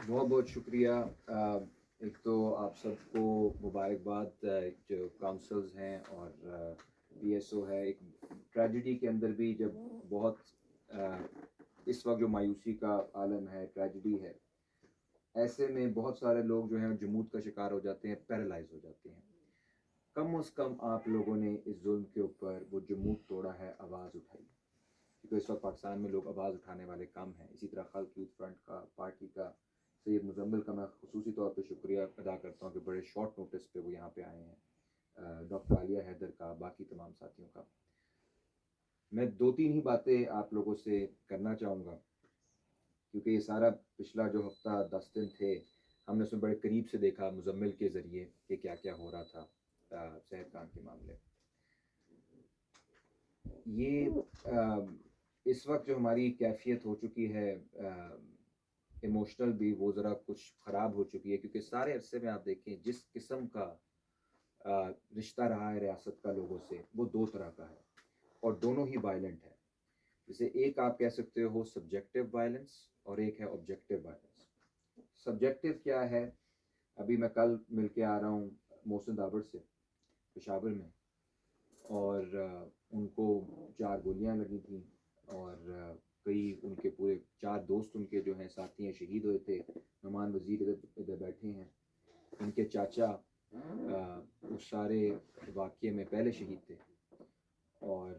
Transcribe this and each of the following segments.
بہت بہت شکریہ. ایک تو آپ سب کو مبارکباد. جو کاؤنسلز ہیں اور پی ایس او ہے, ایک ٹریجڈی کے اندر بھی جب بہت اس وقت جو مایوسی کا عالم ہے, ٹریجڈی ہے, ایسے میں بہت سارے لوگ جو ہیں جمود کا شکار ہو جاتے ہیں, پیرالائز ہو جاتے ہیں. کم از کم آپ لوگوں نے اس ظلم کے اوپر وہ جمود توڑا ہے, آواز اٹھائی. کیونکہ اس وقت پاکستان میں لوگ آواز اٹھانے والے کم ہیں. اسی طرح خلق یوتھ فرنٹ کا, پارٹی کا, سید مزمل کا میں خصوصی طور پہ شکریہ ادا کرتا ہوں کہ بڑے شارٹ نوٹس پہ وہ یہاں پہ آئے ہیں. ڈاکٹر عالیہ حیدر کا, باقی تمام ساتھیوں کا. میں 2-3 ہی باتیں آپ لوگوں سے کرنا چاہوں گا, کیونکہ یہ سارا پچھلا جو ہفتہ 10 دن تھے, ہم نے اس میں بڑے قریب سے دیکھا مزمل کے ذریعے کہ کیا کیا ہو رہا تھا صحت کان کے معاملے. یہ اس وقت جو ہماری کیفیت ہو چکی ہے ایموشنل بھی, وہ ذرا کچھ خراب ہو چکی ہے, کیونکہ سارے عرصے میں آپ دیکھیں جس قسم کا رشتہ رہا ہے ریاست کا لوگوں سے, وہ 2 طرح کا ہے اور دونوں ہی وائلنٹ ہے. جیسے ایک آپ کہہ سکتے ہو سبجیکٹو وائلنس اور ایک ہے آبجیکٹو وائلنس. سبجیکٹو کیا ہے؟ ابھی میں کل مل کے آ رہا ہوں محسن دابڑ سے پشاور میں, اور ان کو 4 گولیاں لگی تھیں, اور کئی ان کے پورے 4 دوست ان کے جو ہیں ساتھی ہیں شہید ہوئے تھے. نعمان وزیر ادھر بیٹھے ہیں, ان کے چاچا اس سارے واقعے میں پہلے شہید تھے, اور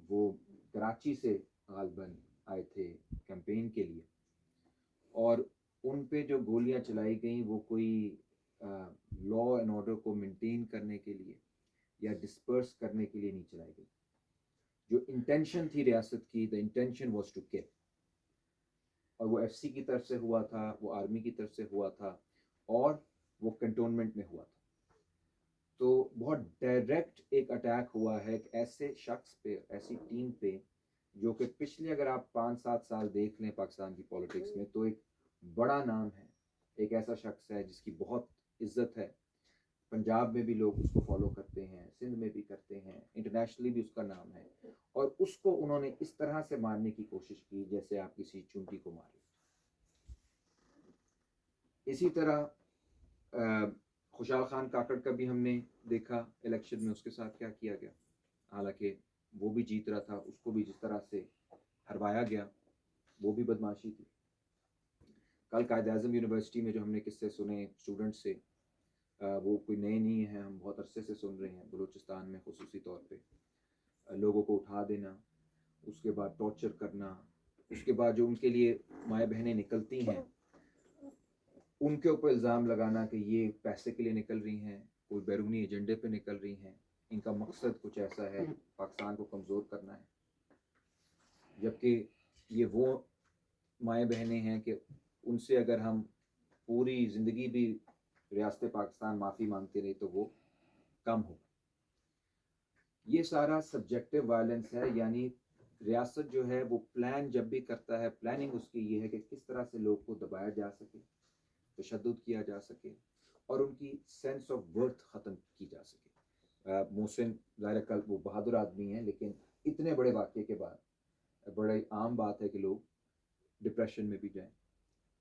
وہ کراچی سے غالباً آئے تھے کیمپین کے لیے. اور ان پہ جو گولیاں چلائی گئیں وہ کوئی لا اینڈ آرڈر کو مینٹین کرنے کے لیے یا ڈسپرس کرنے کے لیے نہیں چلائی گئی. جو انٹینشن تھی ریاست کی, the intention was to kill. اور وہ ایف سی کی طرف سے ہوا تھا, وہ آرمی کی طرف سے ہوا تھا, اور وہ کنٹونمنٹ میں ہوا تھا. تو بہت ڈائریکٹ ایک اٹیک ہوا ہے ایک ایسے شخص پہ, ایسی ٹیم پہ, جو کہ پچھلے اگر آپ 5-7 سال دیکھ لیں پاکستان کی پالیٹکس میں تو ایک بڑا نام ہے, ایک ایسا شخص ہے جس کی بہت عزت ہے. پنجاب میں بھی لوگ اس کو فالو کرتے ہیں, سندھ میں بھی کرتے ہیں, انٹرنیشنلی بھی اس کا نام ہے, اور اس کو انہوں نے اس طرح سے مارنے کی کوشش کی جیسے آپ کسی چونٹی کو مارے. اسی طرح خوشحال خان کاکڑ کا بھی ہم نے دیکھا الیکشن میں اس کے ساتھ کیا کیا گیا, حالانکہ وہ بھی جیت رہا تھا, اس کو بھی جس طرح سے ہروایا گیا وہ بھی بدماشی تھی. کل قائد اعظم یونیورسٹی میں جو ہم نے قصے سنے اسٹوڈنٹ سے, وہ کوئی نئے نہیں ہیں, ہم بہت عرصے سے سن رہے ہیں. بلوچستان میں خصوصی طور پہ لوگوں کو اٹھا دینا, اس کے بعد ٹارچر کرنا, اس کے بعد جو ان کے لیے مائیں بہنیں نکلتی ہیں ان کے اوپر الزام لگانا کہ یہ پیسے کے لیے نکل رہی ہیں, کوئی بیرونی ایجنڈے پہ نکل رہی ہیں, ان کا مقصد کچھ ایسا ہے پاکستان کو کمزور کرنا ہے. جبکہ یہ وہ مائیں بہنیں ہیں کہ ان سے اگر ہم پوری زندگی بھی ریاست پاکستان معافی مانگتے رہے تو وہ کم ہو. یہ سارا سبجیکٹو وائلنس ہے, یعنی ریاست جو ہے وہ پلان جب بھی کرتا ہے, پلاننگ اس کی یہ ہے کہ کس طرح سے لوگ کو دبایا جا سکے, تشدد کیا جا سکے, اور ان کی سینس آف ورتھ ختم کی جا سکے. محسن ظاہر کل وہ بہادر آدمی ہیں, لیکن اتنے بڑے واقعے کے بعد بڑی عام بات ہے کہ لوگ ڈپریشن میں بھی جائیں,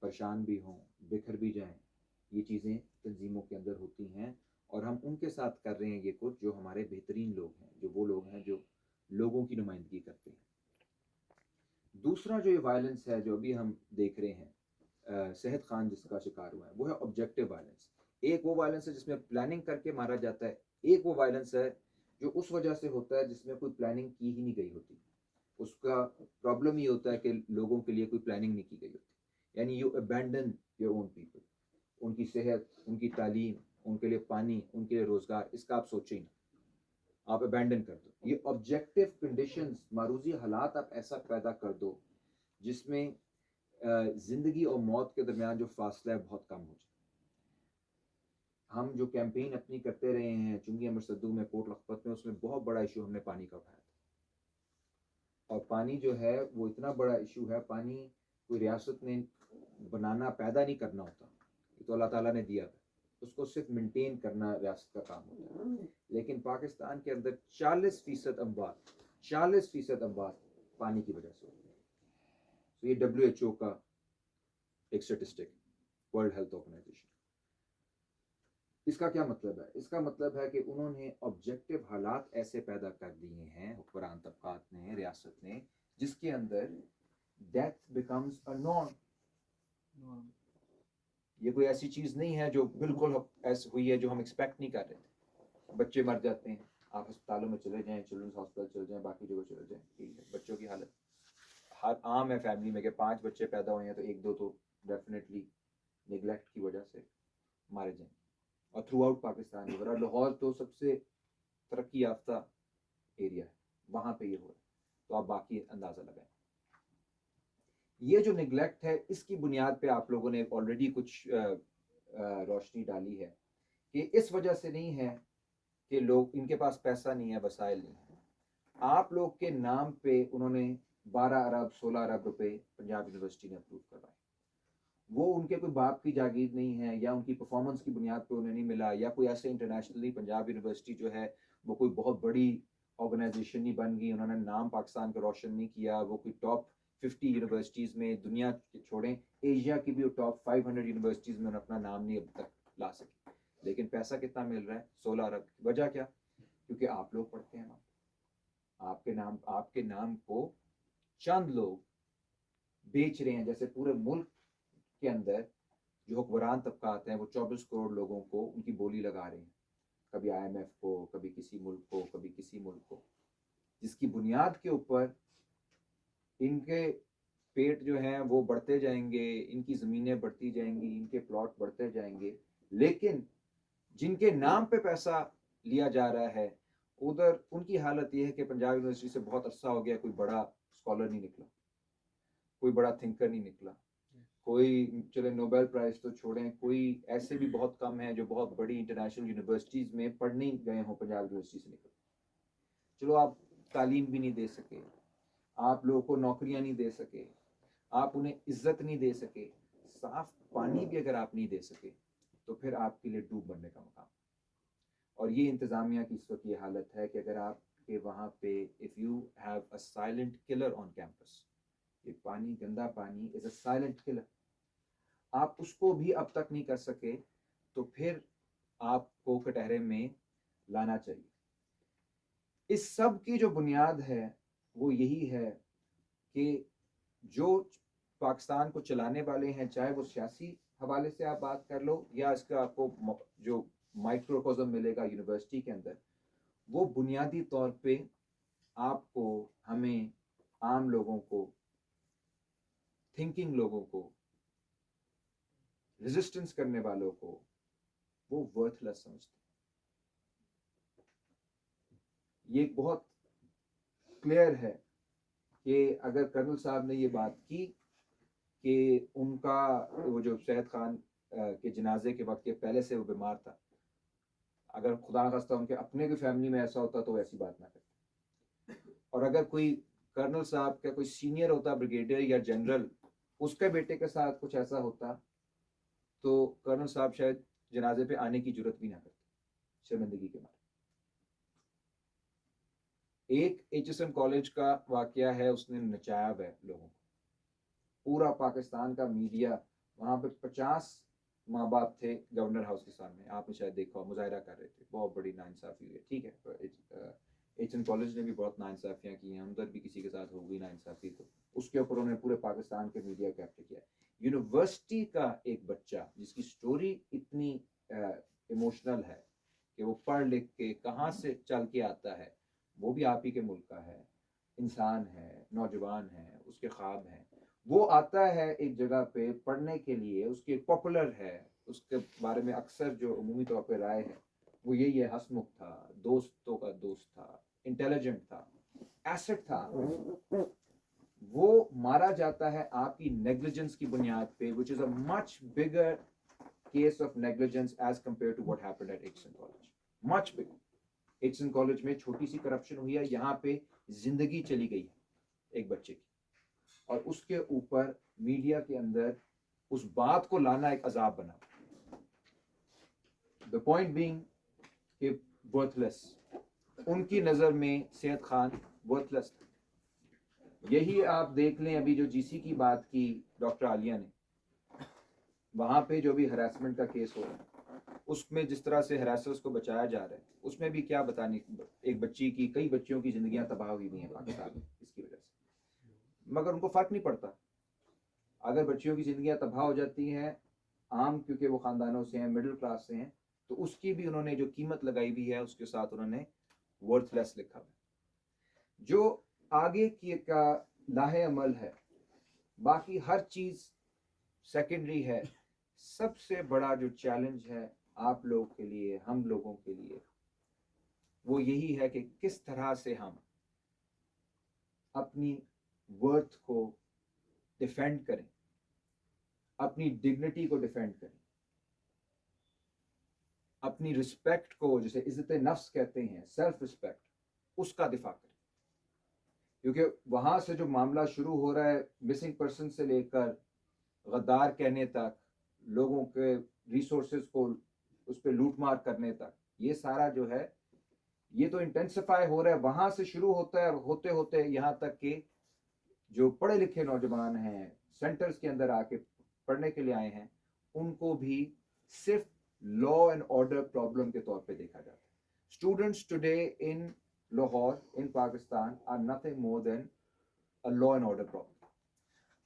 پریشان بھی ہوں, بکھر بھی جائیں. یہ چیزیں تنظیموں کے اندر ہوتی ہیں, اور ہم ان کے ساتھ کر رہے ہیں یہ کچھ جو ہمارے بہترین لوگ ہیں, جو وہ لوگ ہیں جو لوگوں کی نمائندگی کرتے ہیں. دوسرا جو یہ وائلنس ہے جو ابھی ہم دیکھ رہے ہیں, صحت خان جس کا شکار ہوا ہے, وہ ہے آبجیکٹو وائلنس. ایک وہ وائلنس ہے جس میں پلاننگ کر کے مارا جاتا ہے, ایک وہ وائلنس ہے جو اس وجہ سے ہوتا ہے جس میں کوئی پلاننگ کی ہی نہیں گئی ہوتی. اس کا پرابلم یہ ہوتا ہے کہ لوگوں کے لیے کوئی پلاننگ نہیں کی گئی ہوتی, یعنی you abandon your own people. ان کی صحت, ان کی تعلیم, ان کے لیے پانی, ان کے لیے روزگار, اس کا آپ سوچیں نا, آپ ابینڈن کر دو. یہ آبجیکٹو کنڈیشنز, معروضی حالات آپ ایسا پیدا کر دو جس میں زندگی اور موت کے درمیان جو فاصلہ ہے بہت کم ہو جائے. ہم جو کیمپین اپنی کرتے رہے ہیں چنگی امر صدو میں, کوٹ لکھپت میں, اس میں بہت بڑا ایشو ہم نے پانی کا اٹھایا تھا. اور پانی جو ہے وہ اتنا بڑا ایشو ہے, پانی کوئی ریاست نے بنانا, پیدا نہیں کرنا ہوتا, یہ تو اللہ تعالیٰ نے دیا تھا, اس کو صرف مینٹین کرنا ریاست کا کام ہوتا ہے. لیکن پاکستان کے اندر 40% اموات, 40% اموات پانی کی وجہ سے ہوتی ہے. تو یہ WHO کا ایک اسٹیٹسٹک ورلڈ ہیلتھ آرگنائزیشن. اس کا کیا مطلب ہے؟ اس کا مطلب ہے کہ انہوں نے آبجیکٹو حالات ایسے پیدا کر دیے ہیں حکمران طبقات نے، ریاست نے، جس کے اندر ڈیتھ بیکمز اے نارم. یہ کوئی ایسی چیز نہیں ہے جو بالکل ایسی ہوئی ہے جو ہم ایکسپیکٹ نہیں کر رہے تھے. بچے مر جاتے ہیں، آپ ہسپتالوں میں چلے جائیں، چلڈرنس ہاسپٹل چلے جائیں، باقی جگہ چلے جائیں، ٹھیک ہے. بچوں کی حالت ہر عام ہے فیملی میں کہ 5 بچے پیدا ہوئے ہیں تو 1-2 تو ڈیفینیٹلی نیگلیکٹ کی وجہ سے مارے جائیں. اور تھرو آؤٹ پاکستان اور لاہور تو سب سے ترقی یافتہ ایریا ہے، وہاں پہ یہ ہو رہا ہے. تو آپ باقی اندازہ لگائیں. یہ جو نیگلیکٹ ہے اس کی بنیاد پہ آپ لوگوں نے آلریڈی کچھ روشنی ڈالی ہے کہ اس وجہ سے نہیں ہے کہ لوگ ان کے پاس پیسہ نہیں ہے، وسائل نہیں ہے. آپ لوگ کے نام پہ انہوں نے 12 ارب 16 ارب روپے پنجاب یونیورسٹی نے اپروو کروائے. وہ ان کے کوئی باپ کی جاگیر نہیں ہے یا ان کی پرفارمنس کی بنیاد پہ انہیں نہیں ملا، یا کوئی ایسے انٹرنیشنلی پنجاب یونیورسٹی جو ہے وہ کوئی بہت بڑی آرگنائزیشن نہیں بن گئی، انہوں نے نام پاکستان کا روشن نہیں کیا. وہ کوئی ٹاپ 50 یونیورسٹیز میں، دنیا کے چھوڑیں ایشیا کی بھی ٹاپ 500 یونیورسٹیز میں انہوں اپنا نام نہیں اب تک لا سکے. لیکن پیسہ کتنا مل رہا ہے؟ 16 ارب. وجہ کیا؟ کیونکہ آپ لوگ پڑھتے ہیں وہاں، آپ کے نام کو چند لوگ بیچ رہے ہیں. جیسے پورے ملک کے اندر جو حکمران طبقات ہیں وہ 24 کروڑ لوگوں کو ان کی بولی لگا رہے ہیں، کبھی IMF کو، کبھی کسی ملک کو، کبھی کسی ملک کو، جس کی بنیاد کے اوپر ان کے پیٹ جو ہیں وہ بڑھتے جائیں گے، ان کی زمینیں بڑھتی جائیں گی، ان کے پلاٹ بڑھتے جائیں گے. لیکن جن کے نام پہ پیسہ لیا جا رہا ہے ادھر ان کی حالت یہ ہے کہ پنجاب یونیورسٹی سے بہت عرصہ ہو گیا کوئی بڑا اسکالر نہیں نکلا، کوئی بڑا تھنکر نہیں نکلا، کوئی چلے نوبل پرائز تو چھوڑیں، کوئی ایسے بھی بہت کم ہیں جو بہت بڑی انٹرنیشنل یونیورسٹیز میں پڑھنے گئے ہوں پنجاب یونیورسٹی سے نکل. چلو آپ تعلیم بھی نہیں دے سکے، آپ لوگوں کو نوکریاں نہیں دے سکے، آپ انہیں عزت نہیں دے سکے، صاف پانی بھی اگر آپ نہیں دے سکے تو پھر آپ کے لیے ڈوب مرنے کا مقام. اور یہ انتظامیہ کی اس وقت یہ حالت ہے کہ اگر آپ کے وہاں پہ if you have a silent killer on campus، یہ پانی، گندا پانی is a silent killer، آپ اس کو بھی اب تک نہیں کر سکے تو پھر آپ کو کٹہرے میں لانا چاہیے. اس سب کی جو بنیاد ہے وہ یہی ہے کہ جو پاکستان کو چلانے والے ہیں، چاہے وہ سیاسی حوالے سے آپ بات کر لو یا اس کا آپ کو جو مائکروکوزم ملے گا یونیورسٹی کے اندر، وہ بنیادی طور پہ آپ کو، ہمیں، عام لوگوں کو، تھنکنگ لوگوں کو، ریزسٹنس کرنے والوں کو وہ ورتھ لیس سمجھتے. یہ بہت کلیئر ہے کہ اگر کرنل صاحب نے یہ بات کی کہ ان کا وہ جو سید خان کے جنازے کے وقت کے پہلے سے وہ بیمار تھا، اگر خدا نخواستہ ان کے اپنے کی فیملی میں ایسا ہوتا تو ایسی بات نہ کرتے. اور اگر کوئی کرنل صاحب کا کوئی سینئر ہوتا، بریگیڈیئر یا جنرل، اس کے بیٹے کے ساتھ کچھ ایسا ہوتا تو کرنل صاحب شاید جنازے پہ آنے کی جرت بھی نہ کرتے، شرمندگی کے مارے. ایک HSM کالج کا واقعہ ہے، اس نے نچایا ہے لوگوں کو. پورا پاکستان کا میڈیا، وہاں پہ 50 ماں باپ تھے گورنر ہاؤس کے سامنے، آپ نے شاید دیکھا، مظاہرہ کر رہے تھے. بہت بڑی ناانصافی ہوئی ہے، ٹھیک ہے. HSM کالج نے بھی بہت ناانصافیاں کی ہیں، ادھر بھی کسی کے ساتھ ہو گئی ناانصافی تو اس کے اوپر انہوں نے پورے پاکستان کے میڈیا کیپچر کیا. یونیورسٹی کا ایک بچہ جس کی سٹوری اتنی ایموشنل ہے کہ وہ پڑھ لکھ کے کہاں سے چل کے آتا ہے، وہ بھی آپ ہی کے ملک کا ہے، انسان ہے، نوجوان ہے، اس کے خواب ہیں، وہ آتا ہے ایک جگہ پہ پڑھنے کے لیے، اس کے پاپولر ہے، اس کے بارے میں اکثر جو عمومی طور پہ رائے ہے وہ یہی ہے، ہسمکھ تھا، دوستوں کا دوست تھا، انٹیلیجنٹ تھا، ایسٹ تھا. وہ مارا جاتا ہے آپ کی نیگلیجنس کی بنیاد پہ، which is a much bigger case of negligence as compared to what happened at HSM College. much bigger. HSM College میں چھوٹی سی کرپشن ہوئی ہے، یہاں پہ زندگی چلی گئی ہے ایک بچے کی، اور اس کے اوپر میڈیا کے اندر اس بات کو لانا ایک عذاب بنا. the point being کہ worthless، ان کی نظر میں سید خان worthless تھا. یہی آپ دیکھ لیں ابھی جو GC کی بات کی ڈاکٹر عالیہ نے، وہاں پہ جو بھی ہراسمنٹ کا کیس ہو رہا ہے اس میں جس طرح سے ہراسرز کو بچایا جا رہا ہے اس میں بھی کیا بتانے، ایک بچی کی، کئی بچیوں کی زندگیاں تباہ ہوئی ہوئی ہیں پاکستان میں اس کی وجہ سے، مگر ان کو فرق نہیں پڑتا. اگر بچیوں کی زندگیاں تباہ ہو جاتی ہیں عام، کیونکہ وہ خاندانوں سے ہیں، مڈل کلاس سے ہیں، تو اس کی بھی انہوں نے جو قیمت لگائی ہوئی ہے اس کے ساتھ انہوں نے ورتھ لیس لکھا ہے. جو آگے کی کا لاہ عمل ہے، باقی ہر چیز سیکنڈری ہے. سب سے بڑا جو چیلنج ہے آپ لوگوں کے لیے، ہم لوگوں کے لیے، وہ یہی ہے کہ کس طرح سے ہم اپنی ورتھ کو ڈیفینڈ کریں، اپنی ڈگنیٹی کو ڈیفینڈ کریں، اپنی رسپیکٹ کو، جسے عزت نفس کہتے ہیں، سیلف رسپیکٹ، اس کا دفاع کریں. کیونکہ وہاں سے جو معاملہ شروع ہو رہا ہے، مسنگ پرسن سے لے کر غدار کہنے تک، لوگوں کے ریسورسز کو اس پہ لوٹ مار کرنے تک، یہ سارا جو ہے یہ تو انٹینسیفائی ہو رہا ہے. وہاں سے شروع ہوتا ہے اور ہوتے ہوتے یہاں تک کہ جو پڑھے لکھے نوجوان ہیں، سینٹرز کے اندر آ کے پڑھنے کے لیے آئے ہیں، ان کو بھی صرف لا اینڈ آرڈر پرابلم کے طور پہ دیکھا جاتا ہے. Students today in Lahore, in Pakistan, are nothing more than a law and order problem.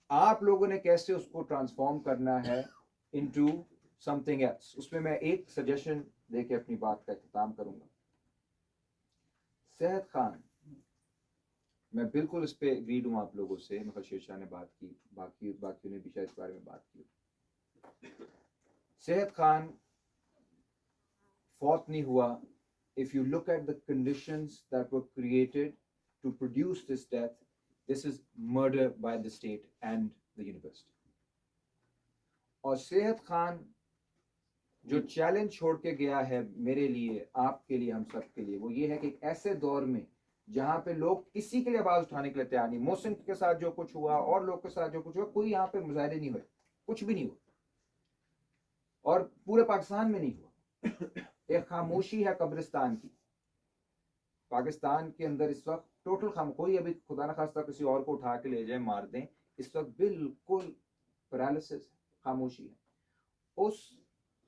آپ لوگوں نے کیسے اس کو ٹرانسفارم کرنا ہے انٹو سم تھنگ ایلس. اس میں میں ایک سجیشن دے کے اپنی بات کا اختتام کروں گا. صحت خان، میں بالکل اس پہ اگریڈ ہوں آپ لوگوں سے. مگر شیر شاہ نے بات کی، باقیوں نے بھی شاید اس بارے میں بات کی. صحت خان فوت نہیں ہوا. If you look at the conditions that were created to produce this death, this is murder by the state and the university. اور صحت خان جو چیلنج چھوڑ کے گیا ہے میرے لیے، آپ کے لیے، ہم سب کے لیے، وہ یہ ہے کہ ایک ایسے دور میں جہاں پہ لوگ کسی کے لیے آواز اٹھانے کے لیے تیار نہیں. محسن کے ساتھ جو کچھ ہوا اور لوگ کے ساتھ جو کچھ ہوا، کوئی یہاں پہ مظاہرے نہیں ہوئے، کچھ بھی نہیں ہوا، اور پورے پاکستان میں نہیں ہوا. ایک خاموشی ہے قبرستان کی. پاکستان کے اندر اس وقت ٹوٹل کوئی ابھی خدا نخواستہ کسی اور کو اٹھا کے لے جائے، مار دیں، اس وقت بالکل پیرالسس، خاموشی ہے. اس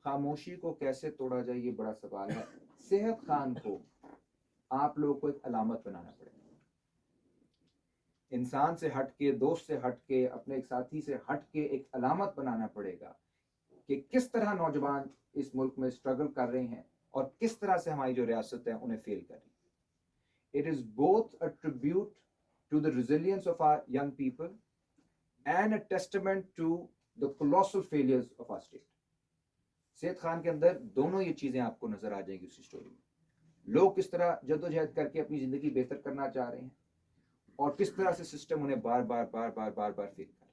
خاموشی کو کیسے توڑا جائے، یہ بڑا سوال ہے. صحت خان کو آپ لوگوں کو ایک علامت بنانا پڑے گا. انسان سے ہٹ کے، دوست سے ہٹ کے، اپنے ایک ساتھی سے ہٹ کے ایک علامت بنانا پڑے گا کہ کس طرح نوجوان اس ملک میں اسٹرگل کر رہے ہیں اور کس طرح سے ہماری جو ریاست ہے انہیں فیل کر رہی ہے. It is both a tribute to the resilience of our young people and a testament to the colossal failures of our state. صحت خان کے اندر دونوں یہ چیزیں آپ کو نظر آ جائیں گی اسی اسٹوری میں. لوگ کس طرح جدوجہد کر کے اپنی زندگی بہتر کرنا چاہ رہے ہیں اور کس طرح سے سسٹم انہیں بار بار فیل کر